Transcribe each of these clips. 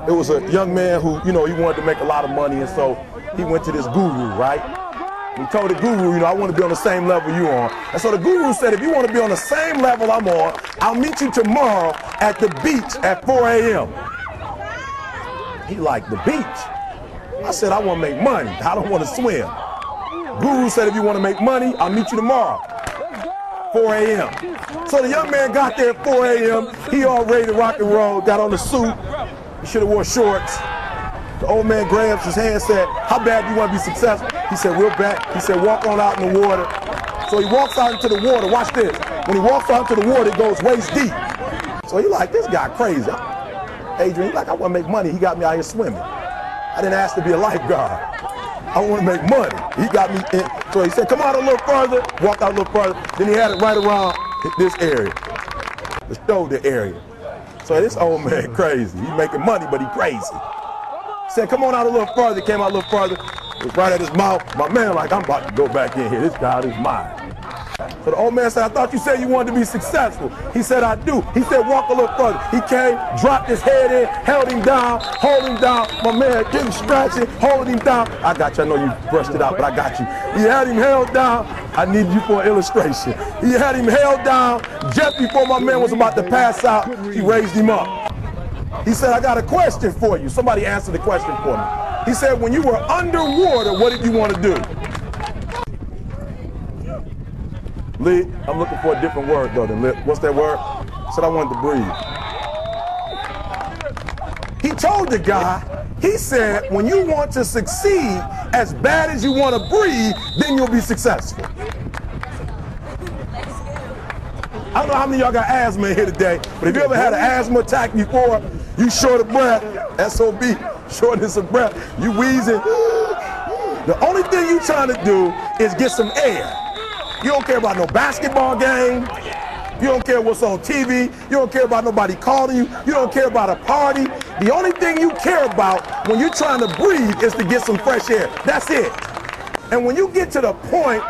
it was a young man who, you know, he wanted to make a lot of money, and so he went to this guru, right? He told the guru, you know, I want to be on the same level you on. And so the guru said, if you want to be on the same level I'm on, I'll meet you tomorrow at the beach at 4 a.m. He liked the beach. I said, I want to make money. I don't want to swim. Guru said, if you want to make money, I'll meet you tomorrow, 4 a.m. So the young man got there at 4 a.m. He all ready to rock and roll, got on the suit. He should have wore shorts. The old man grabs his hand and said, how bad do you want to be successful? He said, we'll bet. He said, walk on out in the water. So he walks out into the water. Watch this. When he walks out into the water, it goes waist deep. So he like, this guy crazy. Adrian, he like, I want to make money. He got me out here swimming. I didn't ask to be a lifeguard. I want to make money. He got me in. So he said, come out a little further. Walked out a little further. Then he had it right around this area, the shoulder area. So this old man crazy. He making money, but he crazy. Said, come on out a little further. Came out a little further. It was right at his mouth. My man like, I'm about to go back in here. This guy is mine. So the old man said, I thought you said you wanted to be successful. He said, I do. He said, walk a little further. He came, dropped his head in, held him down, hold him down. My man getting scratching, holding him down. I got you. I know you brushed it out, but I got you. He had him held down. I need you for an illustration. He had him held down. Just before my man was about to pass out, he raised him up. He said, I got a question for you. Somebody answered the question for me. He said, when you were underwater, what did you want to do? Lee, I'm looking for a different word though than lip. What's that word? I said I wanted to breathe. He told the guy, he said, when you want to succeed as bad as you want to breathe, then you'll be successful. I don't know how many of y'all got asthma in here today, but if you ever had an asthma attack before, you short of breath, SOB, shortness of breath, you wheezing. The only thing you trying to do is get some air. You don't care about no basketball game. You don't care what's on TV. You don't care about nobody calling you. You don't care about a party. The only thing you care about when you're trying to breathe is to get some fresh air. That's it. And when you get to the point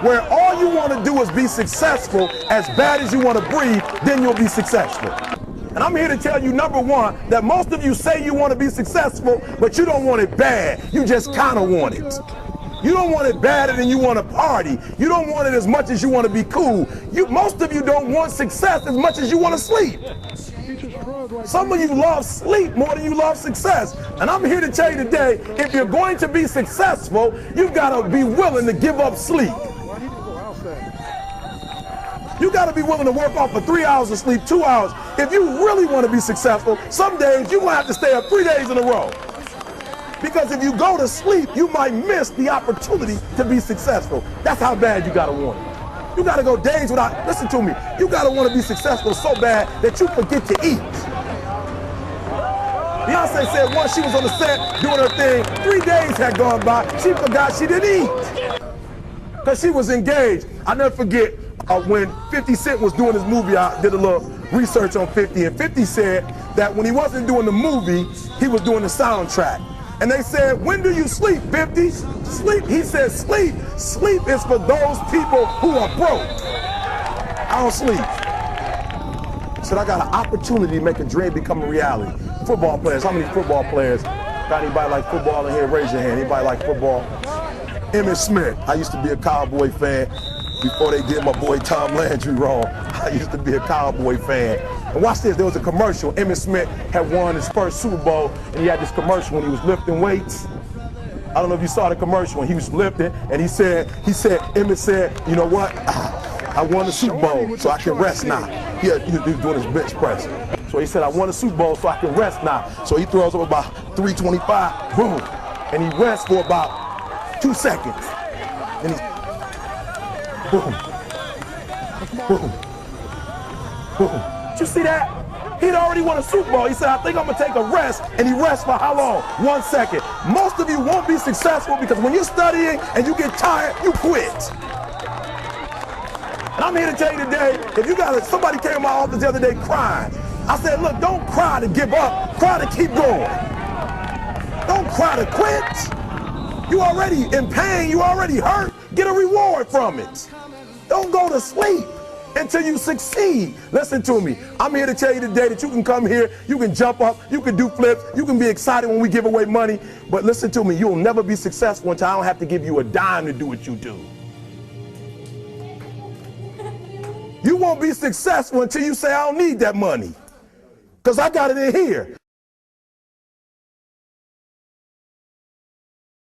where all you want to do is be successful as bad as you want to breathe, then you'll be successful. And I'm here to tell you, number one, that most of you say you want to be successful, but you don't want it bad. You just kind of want it. You don't want it badder than you want to party. You don't want it as much as you want to be cool. Most of you don't want success as much as you want to sleep. Some of you love sleep more than you love success. And I'm here to tell you today, if you're going to be successful, you've got to be willing to give up sleep. You got to be willing to work off for 3 hours of sleep, 2 hours. If you really want to be successful, some days you're going to have to stay up 3 days in a row. Because if you go to sleep, you might miss the opportunity to be successful. That's how bad you gotta want it. You gotta go days without, listen to me, you gotta want to be successful so bad that you forget to eat. Beyonce said once she was on the set doing her thing, 3 days had gone by, she forgot she didn't eat. Because she was engaged. I never forget when 50 Cent was doing his movie, I did a little research on 50, and 50 said that when he wasn't doing the movie, he was doing the soundtrack. And they said, when do you sleep, 50? Sleep. He said, sleep. Sleep is for those people who are broke. I don't sleep. He said, I got an opportunity to make a dream become a reality. Football players, how many football players? Got anybody like football in here? Raise your hand. Anybody like football? Emmitt Smith. I used to be a Cowboy fan before they did my boy Tom Landry wrong. I used to be a Cowboy fan. And watch this, there was a commercial. Emmitt Smith had won his first Super Bowl, and he had this commercial when he was lifting weights. I don't know if you saw the commercial when he was lifting, and Emmitt said, you know what? I won the Super Bowl, so I can rest now. He was doing his bench press. So he said, I won the Super Bowl, so I can rest now. So he throws up about 325, boom, and he rests for about 2 seconds. And he's boom, boom, boom. Did you see that? He'd already won a Super Bowl. He said, I think I'm gonna take a rest, and he rests for how long? 1 second. Most of you won't be successful because when you're studying and you get tired, you quit. And I'm here to tell you today, if you got somebody came to my office the other day crying. I said, look, don't cry to give up, cry to keep going. Don't cry to quit. You already in pain, you already hurt, get a reward from it. Don't go to sleep. until you succeed. Listen to me. I'm here to tell you today that you can come here, you can jump up, you can do flips, you can be excited when we give away money. But listen to me, you'll never be successful until I don't have to give you a dime to do what you do. You won't be successful until you say, I don't need that money, because I got it in here.